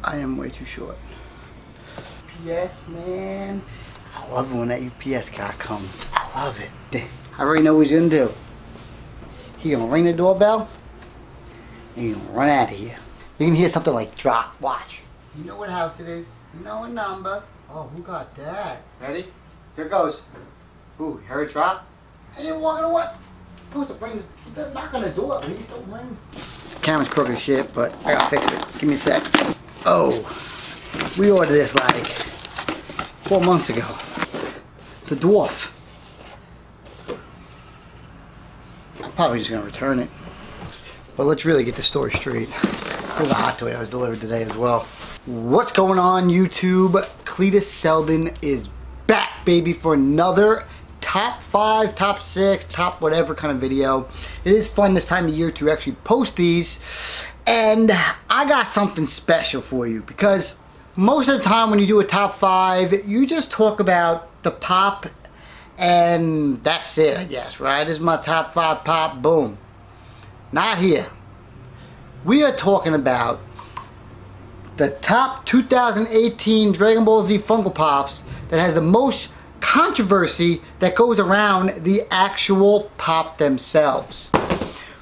I am way too short. Yes, man. I love it when that UPS guy comes. I love it. I already know what he's gonna do. He gonna ring the doorbell and he's gonna run out of here. You can hear something like drop. Watch. You know what house it is. You know a number. Oh, who got that? Ready? Here it goes. Ooh, you heard it drop? Hey, you're walking away. They're not gonna do it. Please don't ring. Camera's crooked as shit, but I gotta fix it. Give me a sec. Oh, we ordered this like 4 months ago. The dwarf. I'm probably just gonna return it. But let's really get the story straight. There's a hot toy that was delivered today as well. What's going on, YouTube? CLETUS Selden is back, baby, for another top 5, top 6, top whatever kind of video. It is fun this time of year to actually post these. And I got something special for you because most of the time when you do a top 5, you just talk about the pop and that's it, I guess, right? This is my top 5 pop, boom. Not here. We are talking about the top 2018 Dragon Ball Z Funko Pops that has the most controversy that goes around the actual pop themselves.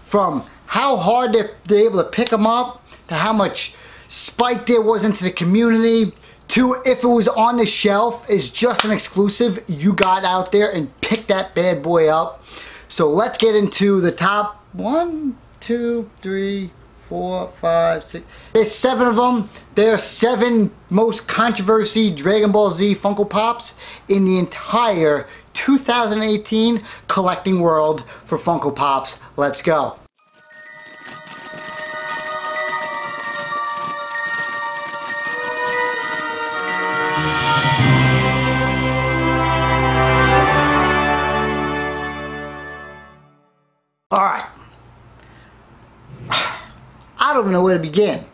From how hard they're able to pick them up, to how much spike there was into the community, to if it was on the shelf is just an exclusive, you got out there and picked that bad boy up. So let's get into the top 1, 2, 3, 4, 5, 6. There's 7 of them. There are 7 most controversy Dragon Ball Z Funko Pops in the entire 2018 collecting world for Funko Pops. Let's go. Alright. I don't even know where to begin.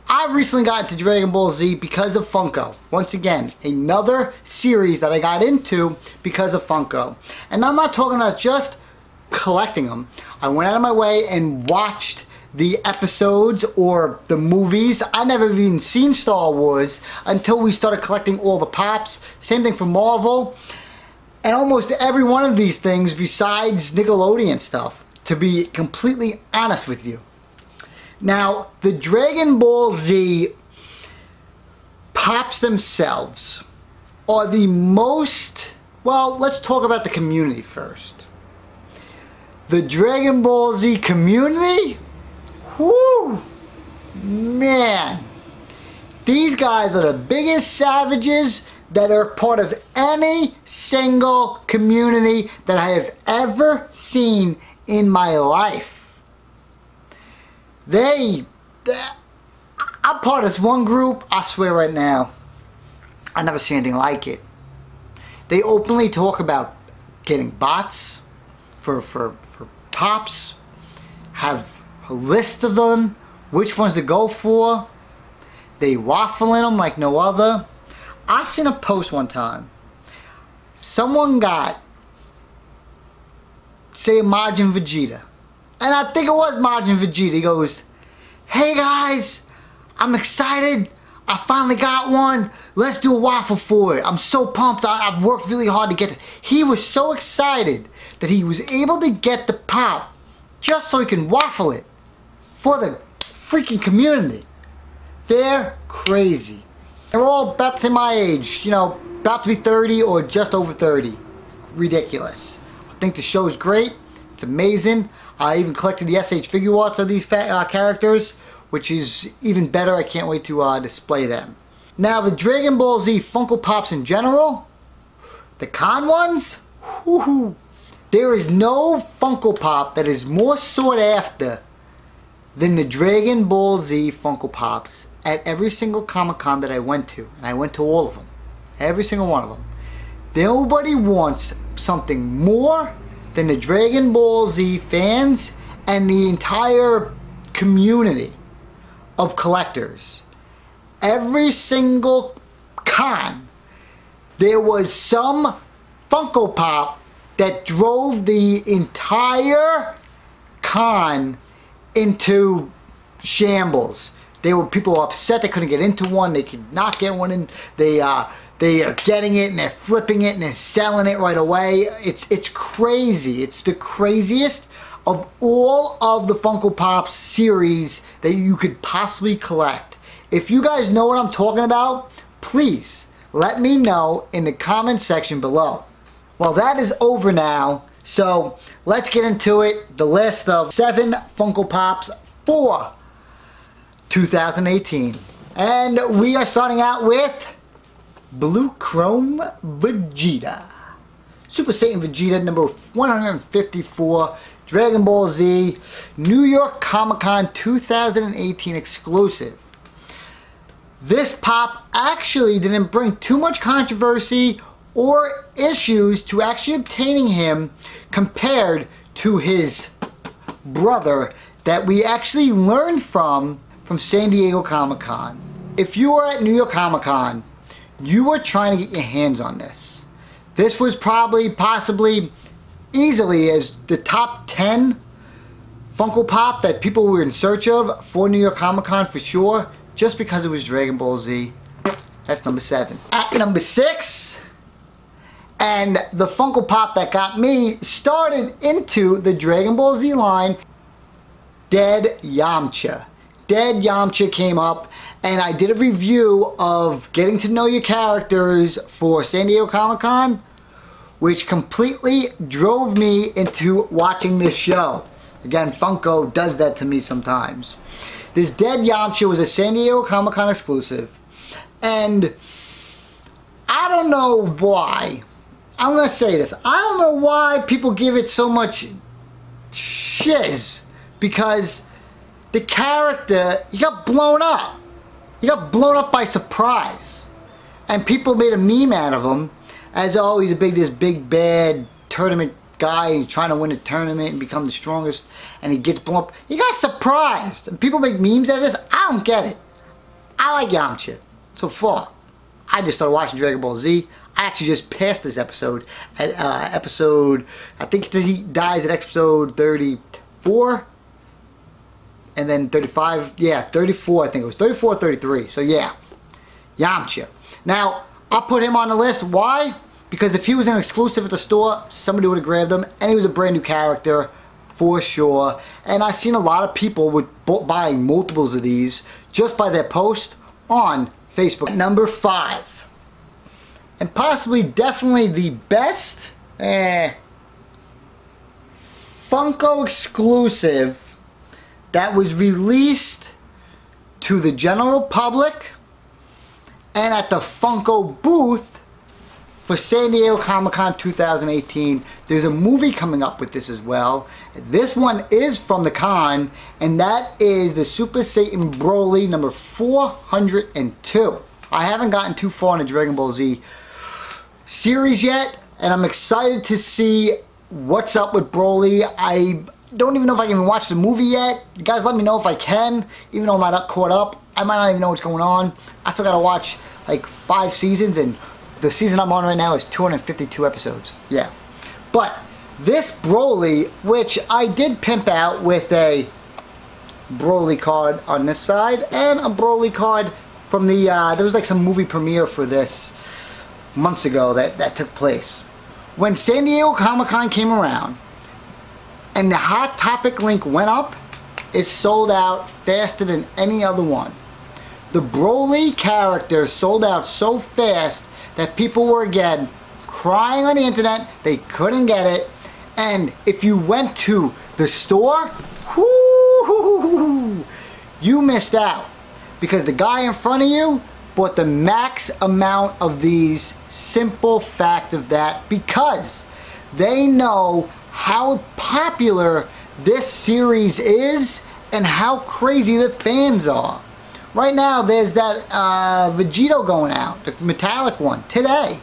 I recently got into Dragon Ball Z because of Funko. Once again, another series that I got into because of Funko. And I'm not talking about just collecting them. I went out of my way and watched the episodes or the movies. I never even seen Star Wars until we started collecting all the pops. Same thing for Marvel. And almost every one of these things besides Nickelodeon stuff, to be completely honest with you. Now, the Dragon Ball Z pops themselves are the most, well, let's talk about the community first. The Dragon Ball Z community, whoo, man. These guys are the biggest savages that are part of any single community that I have ever seen in my life. I'm part of this one group, I swear right now, I never seen anything like it. They openly talk about getting bots for pops, have a list of them, which ones to go for. They waffle in them like no other. I seen a post one time. Someone got, say, Majin Vegeta. And I think it was Majin Vegeta. He goes, "Hey guys, I'm excited. I finally got one. Let's do a waffle for it. I'm so pumped. I've worked really hard to get it." He was so excited that he was able to get the pop just so he can waffle it for the freaking community. They're crazy. They're all about to my age, you know, about to be 30 or just over 30. Ridiculous. I think the show's great. It's amazing. I even collected the SH figure arts of these characters, which is even better. I can't wait to display them. Now, the Dragon Ball Z Funko Pops in general, the con ones, whoo, there is no Funko Pop that is more sought after than the Dragon Ball Z Funko Pops at every single Comic-Con that I went to. And I went to all of them. Every single one of them. Nobody wants something more than the Dragon Ball Z fans and the entire community of collectors. Every single con, there was some Funko Pop that drove the entire con into shambles. People were upset they couldn't get into one. They could not get one in. They are getting it and they're flipping it and they're selling it right away. It's crazy. It's the craziest of all of the Funko Pops series that you could possibly collect. If you guys know what I'm talking about, please let me know in the comment section below. Well, that is over now, so let's get into it. The list of 7 Funko Pops for 2018. And we are starting out with Blue Chrome Vegeta. Super Saiyan Vegeta number 154. Dragon Ball Z. New York Comic Con 2018 exclusive. This pop actually didn't bring too much controversy or issues to actually obtaining him compared to his brother that we actually learned from San Diego Comic Con. If you were at New York Comic Con, you were trying to get your hands on this. This was probably, possibly, easily as the top 10 Funko Pop that people were in search of for New York Comic Con for sure, just because it was Dragon Ball Z. That's number 7. At number 6, and the Funko Pop that got me started into the Dragon Ball Z line, Dead Yamcha. Dead Yamcha came up, and I did a review of getting to know your characters for San Diego Comic Con, which completely drove me into watching this show. Again, Funko does that to me sometimes. This Dead Yamcha was a San Diego Comic Con exclusive, and I don't know why. I'm gonna say this. I don't know why people give it so much shiz, because the character, he got blown up. He got blown up by surprise, and people made a meme out of him as, oh, he's this big bad tournament guy, he's trying to win a tournament and become the strongest, and he gets blown up. He got surprised, and people make memes out of this. I don't get it. I like Yamcha so far. I just started watching Dragon Ball Z. I actually just passed this episode at I think he dies at episode 34, and then 35. Yeah, 34. I think it was 34 or 33. So yeah, Yamcha. Now I'll put him on the list. Why? Because if he was an exclusive at the store, somebody would have grabbed him, and he was a brand new character for sure. And I've seen a lot of people with buying multiples of these just by their post on Facebook. Number 5, and possibly definitely the best Funko exclusive that was released to the general public and at the Funko booth for San Diego Comic Con 2018. There's a movie coming up with this as well. This one is from the con, and that is the Super Saiyan Broly number 402. I haven't gotten too far in the Dragon Ball Z series yet, and I'm excited to see what's up with Broly. I don't even know if I can even watch the movie yet. You guys let me know if I can, even though I'm not caught up. I might not even know what's going on. I still gotta watch like 5 seasons, and the season I'm on right now is 252 episodes. Yeah. But this Broly, which I did pimp out with a Broly card on this side and a Broly card from the, there was like some movie premiere for this months ago that took place. When San Diego Comic Con came around and the Hot Topic link went up, it sold out faster than any other one. The Broly character sold out so fast that people were again crying on the internet. They couldn't get it, and if you went to the store, whoo, you missed out, because the guy in front of you bought the max amount of these. Simple fact of that, because they know how popular this series is and how crazy the fans are. Right now, there's that Vegito going out, the metallic one, today.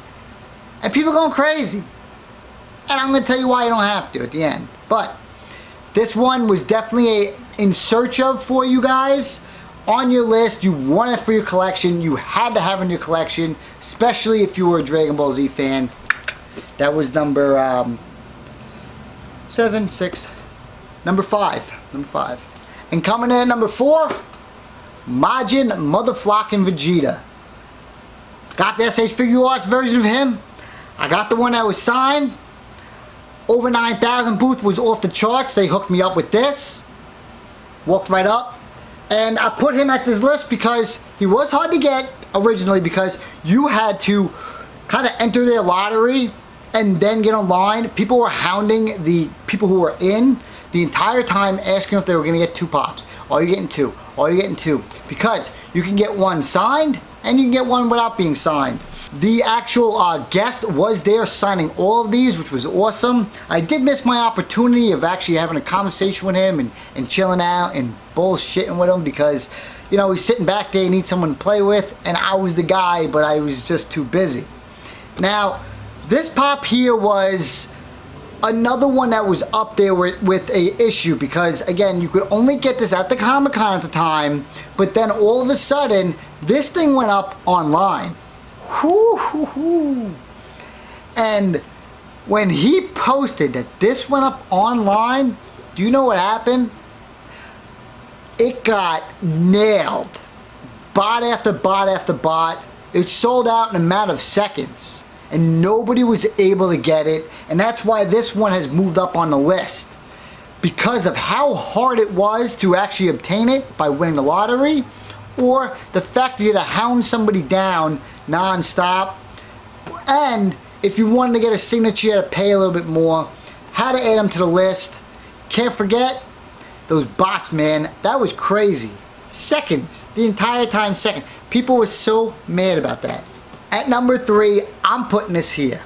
And people are going crazy. And I'm going to tell you why you don't have to at the end. But this one was definitely in search of for you guys. On your list, you want it for your collection. You had to have it in your collection, especially if you were a Dragon Ball Z fan. That was number 5. And coming in at number 4, Majin Motherflockin' Vegeta. Got the SH Figure Arts version of him. I got the one that was signed. Over 9,000 booth was off the charts. They hooked me up with this. Walked right up. And I put him at this list because he was hard to get originally, because you had to kind of enter their lottery and then get online. People were hounding the people who were in the entire time, asking if they were going to get 2 pops. Are you getting 2? Are you getting 2? Because you can get one signed and you can get one without being signed. The actual guest was there signing all of these, which was awesome. I did miss my opportunity of actually having a conversation with him and chilling out and bullshitting with him, because, you know, he's sitting back there, he needs someone to play with, and I was the guy, but I was just too busy. Now, this pop here was another one that was up there with a issue, because again, you could only get this at the Comic-Con at the time, but then all of a sudden this thing went up online. And when he posted that this went up online, do you know what happened? It got nailed. Bot after bot after bot. It sold out in a matter of seconds, and nobody was able to get it. And that's why this one has moved up on the list, because of how hard it was to actually obtain it by winning the lottery, or the fact that you had to hound somebody down non-stop. And if you wanted to get a signature, you had to pay a little bit more. How to add them to the list. Can't forget those bots, man. That was crazy. Seconds. The entire time, seconds. People were so mad about that. At number 3, I'm putting this here.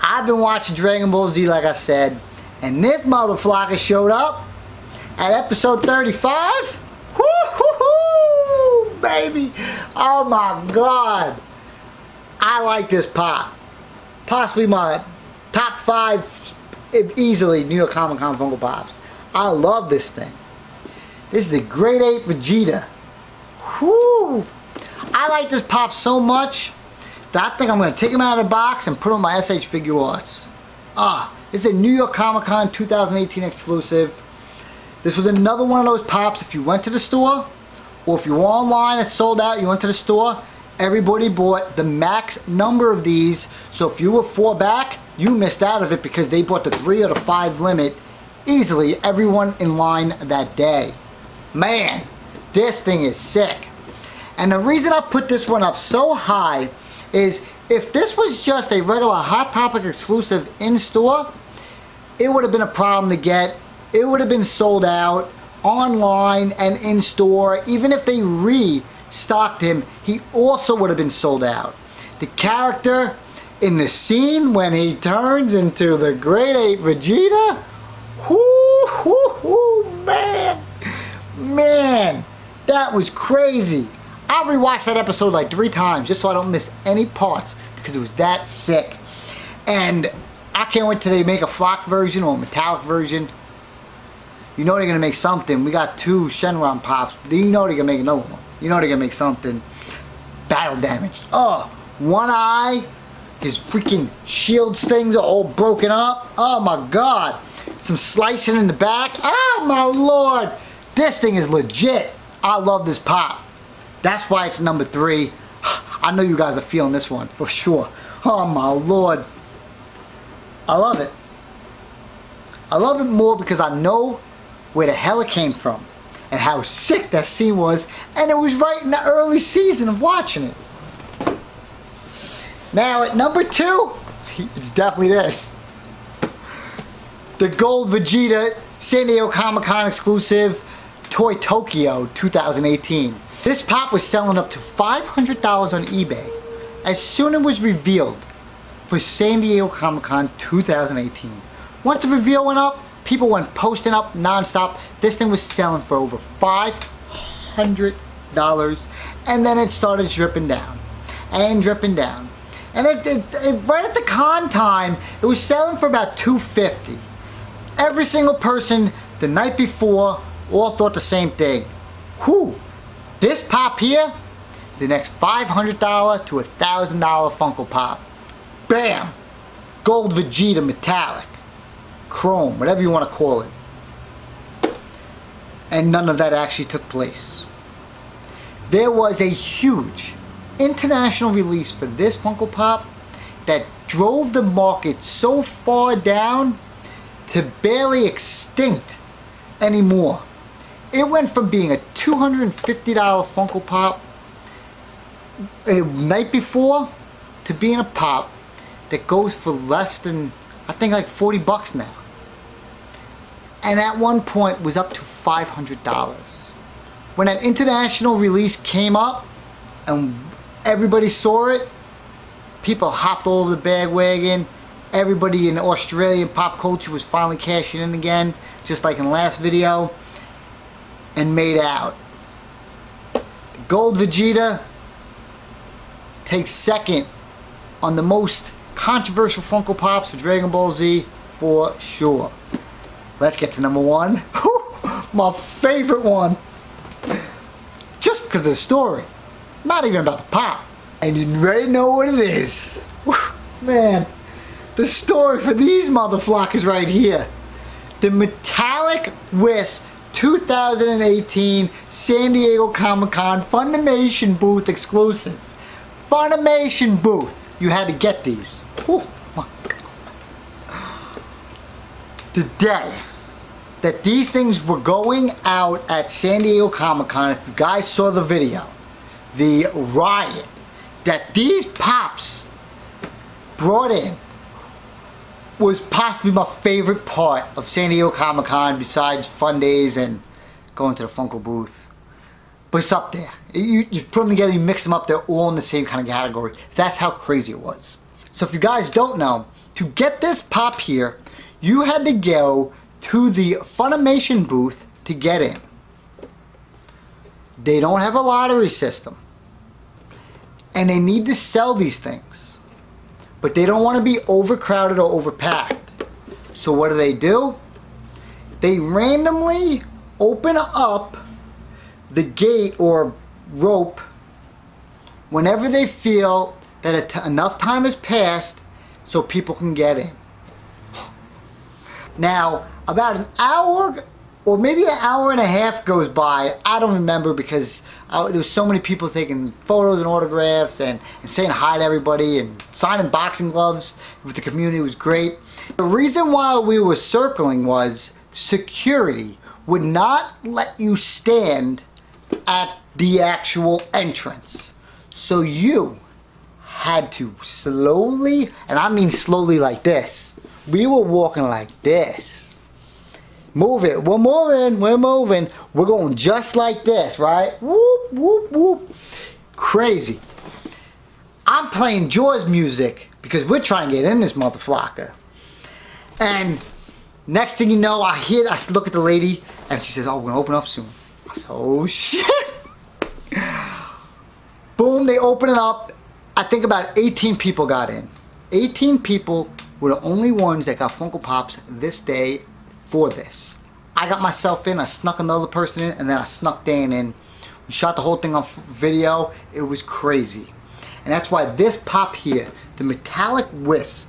I've been watching Dragon Ball Z, like I said, and this motherflocker showed up at episode 35. Woo-hoo-hoo, baby. Oh my God. I like this pop. Possibly my top 5 easily New York Comic Con Funko Pops. I love this thing. This is the Grade 8 Vegeta. Whoo! I like this pop so much that I think I'm going to take him out of the box and put on my SH Figure Arts. This is a New York Comic Con 2018 exclusive. This was another one of those pops. If you went to the store, or if you were online and sold out, you went to the store, everybody bought the max number of these. So if you were 4 back, you missed out of it, because they bought the 3 or the 5 limit. Easily everyone in line that day. Man, this thing is sick. And the reason I put this one up so high is, if this was just a regular Hot Topic exclusive in store, it would have been a problem to get. It would have been sold out online and in store. Even if they restocked him, he also would have been sold out. The character in the scene when he turns into the Grade 8 Vegeta, man, that was crazy. I rewatched that episode like 3 times just so I don't miss any parts, because it was that sick. And I can't wait till they make a flocked version or a metallic version. You know they're going to make something. We got 2 Shenron pops. You know they're going to make another one. You know they're going to make something. Battle damaged. Oh, one eye. His freaking shield things are all broken up. Oh my God. Some slicing in the back. Oh my Lord. This thing is legit. I love this pop. That's why it's number 3. I know you guys are feeling this one for sure. Oh my Lord. I love it. I love it more because I know where the hell it came from and how sick that scene was, and it was right in the early season of watching it. Now at number 2, it's definitely this. The Gold Vegeta San Diego Comic Con exclusive Toy Tokyo 2018. This pop was selling up to $500 on eBay as soon as it was revealed for San Diego Comic Con 2018. Once the reveal went up, people went posting up non-stop. This thing was selling for over $500, and then it started dripping down and dripping down. And right at the con time, it was selling for about $250. Every single person the night before all thought the same thing. Whew! This pop here is the next $500 to $1,000 Funko Pop. Bam! Gold Vegeta metallic. Chrome, whatever you want to call it. And none of that actually took place. there was a huge international release for this Funko Pop that drove the market so far down to barely extinct anymore. It went from being a $250 Funko Pop a night before to being a pop that goes for less than, I think, like 40 bucks now. And at one point was up to $500. When that international release came up and everybody saw it, people hopped all over the bandwagon. Everybody in the Australian pop culture was finally cashing in again, just like in the last video, and made out. The Gold Vegeta takes second on the most controversial Funko Pops for Dragon Ball Z for sure. Let's get to number one. My favorite one. Just because of the story. Not even about the pop. And you already know what it is. Man, the story for these motherfuckers right here. The Metallic Wisp 2018 San Diego Comic-Con Funimation booth exclusive. Funimation booth. You had to get these. Oh my God. The day that these things were going out at San Diego Comic-Con, if you guys saw the video, the riot that these pops brought in was possibly my favorite part of San Diego Comic-Con besides fun days and going to the Funko booth. But it's up there. You put them together, you mix them up, they're all in the same kind of category. That's how crazy it was. So if you guys don't know, to get this pop here, you had to go to the Funimation booth to get in. They don't have a lottery system. And they need to sell these things. But they don't want to be overcrowded or overpacked. So what do? They randomly open up the gate or rope whenever they feel that enough time has passed so people can get in. Now, about an hour or maybe an hour and a half goes by. I don't remember because there was so many people taking photos and autographs and saying hi to everybody and signing boxing gloves with the community. It was great. The reason why we were circling was security would not let you stand at the actual entrance. So you had to slowly, and I mean slowly like this. We were walking like this. Move it. We're moving. We're moving. We're going just like this, right? Whoop, whoop, whoop. Crazy. I'm playing Jaws music because we're trying to get in this motherfucker. And next thing you know, I look at the lady and she says, oh, we're going to open up soon. I said, oh shit. Boom, they open it up. I think about 18 people got in. 18 people were the only ones that got Funko Pops this day for this. I got myself in, I snuck another person in, and then I snuck Dan in. We shot the whole thing on video. It was crazy. And that's why this pop here, the Metallic Wisp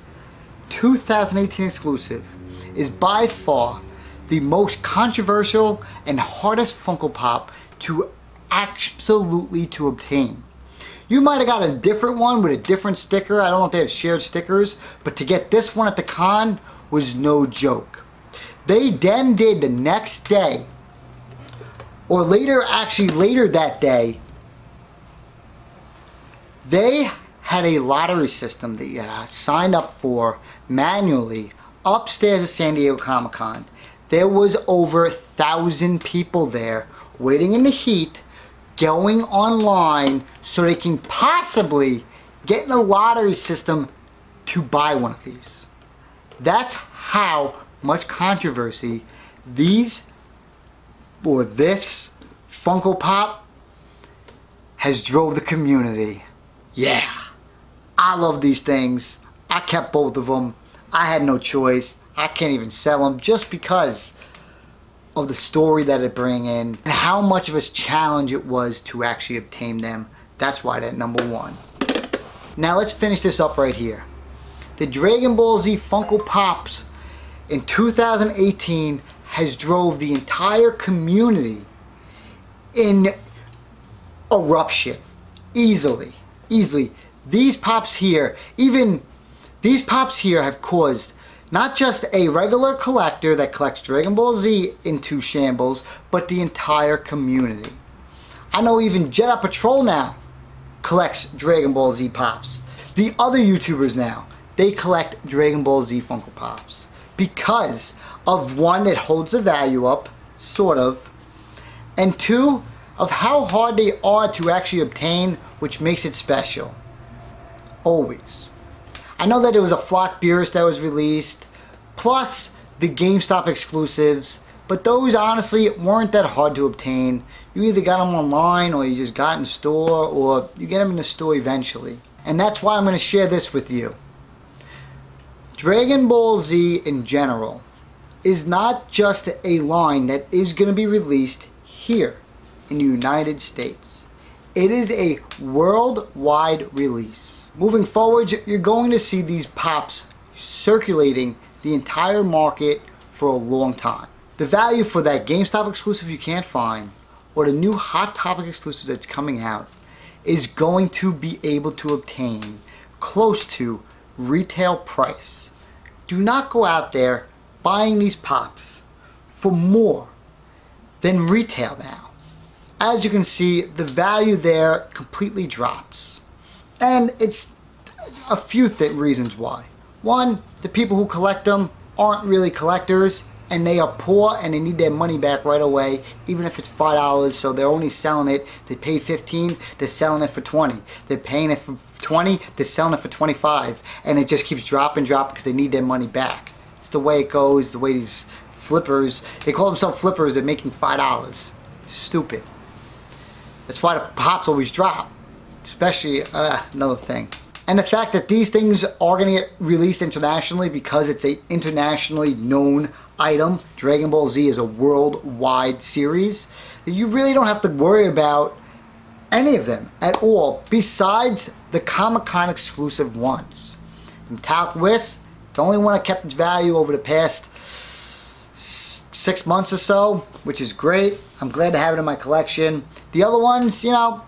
2018 exclusive, is by far the most controversial and hardest Funko Pop to absolutely to obtain. You might have got a different one with a different sticker. I don't know if they have shared stickers, but to get this one at the con was no joke. They then did the next day, or later, actually later that day, they had a lottery system that you signed up for manually upstairs at San Diego Comic-Con. There was over 1,000 people there waiting in the heat, going online so they can possibly get in the lottery system to buy one of these. That's how much controversy this Funko Pop has drove the community. Yeah, I love these things. I kept both of them. I had no choice. I can't even sell them just because of the story that it bring in and how much of a challenge it was to actually obtain them. That's why they're number one. Now let's finish this up right here. The Dragon Ball Z Funko Pops in 2018 has drove the entire community in eruption. Easily. These pops here, even these pops here have caused not just a regular collector that collects Dragon Ball Z into shambles, but the entire community. I know even Jedi Patrol now collects Dragon Ball Z pops. The other YouTubers now, they collect Dragon Ball Z Funko Pops. Because of one, it holds the value up, sort of, and two, of how hard they are to actually obtain, which makes it special. Always. I know that it was a Flock Beerus that was released, plus the GameStop exclusives, but those honestly weren't that hard to obtain. You either got them online, or you just got in store, or you get them in the store eventually. And that's why I'm going to share this with you. Dragon Ball Z in general is not just a line that is going to be released here in the United States. It is a worldwide release. Moving forward, you're going to see these pops circulating the entire market for a long time. The value for that GameStop exclusive you can't find, or the new Hot Topic exclusive that's coming out, is going to be able to obtain close to retail price. Do not go out there buying these pops for more than retail now. As you can see, the value there completely drops. And it's a few reasons why. One, the people who collect them aren't really collectors, and they are poor and they need their money back right away, even if it's $5, so they're only selling it. They paid $15, they're selling it for $20. They're paying it for $20, they're selling it for $25, and it just keeps dropping because they need their money back. It's the way it goes, the way these flippers, they call themselves flippers, they're making $5. Stupid. That's why the pops always drop. Especially, another thing. And the fact that these things are going to get released internationally because it's an internationally known item. Dragon Ball Z is a worldwide series. You really don't have to worry about any of them at all, besides the Comic-Con exclusive ones. Metallic Wisp, it's the only one that kept its value over the past 6 months or so, which is great. I'm glad to have it in my collection. The other ones, you know,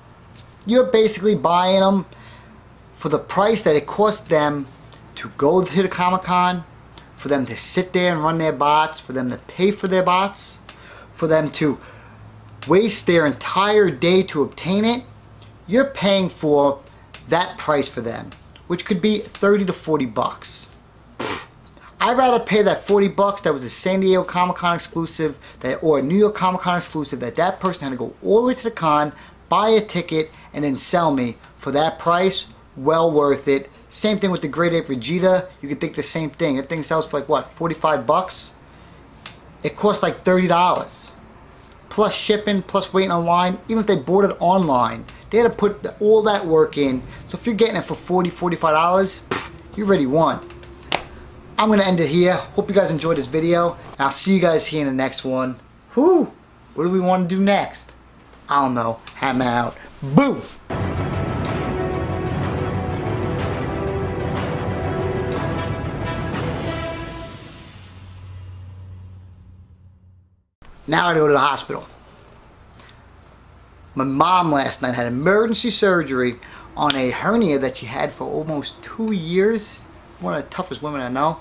you're basically buying them for the price that it cost them to go to the Comic-Con, for them to sit there and run their bots, for them to pay for their bots, for them to waste their entire day to obtain it. You're paying for that price for them, which could be 30 to 40 bucks. I'd rather pay that 40 bucks that was a San Diego Comic-Con exclusive, or a New York Comic-Con exclusive, that person had to go all the way to the con, buy a ticket, and then sell me for that price. Well worth it. Same thing with the Great Ape Vegeta. You could think the same thing. That thing sells for like what, 45 bucks? It costs like $30. Plus shipping, plus waiting online. Even if they bought it online, they had to put all that work in. So if you're getting it for $40, $45, you already won. I'm going to end it here. Hope you guys enjoyed this video. And I'll see you guys here in the next one. Whew. What do we want to do next? I don't know. Hammer out. Boom! Now I go to the hospital. My mom last night had emergency surgery on a hernia that she had for almost 2 years. One of the toughest women I know.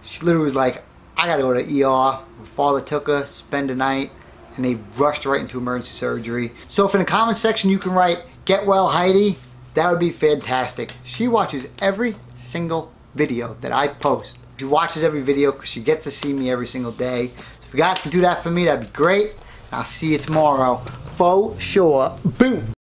She literally was like, I gotta go to the ER. My father took her, spend the night, and they rushed right into emergency surgery. So if in the comment section you can write, "Get well, Heidi," that would be fantastic. She watches every single video that I post. She watches every video because she gets to see me every single day. So if you guys can do that for me, that'd be great. I'll see you tomorrow for sure. Boom!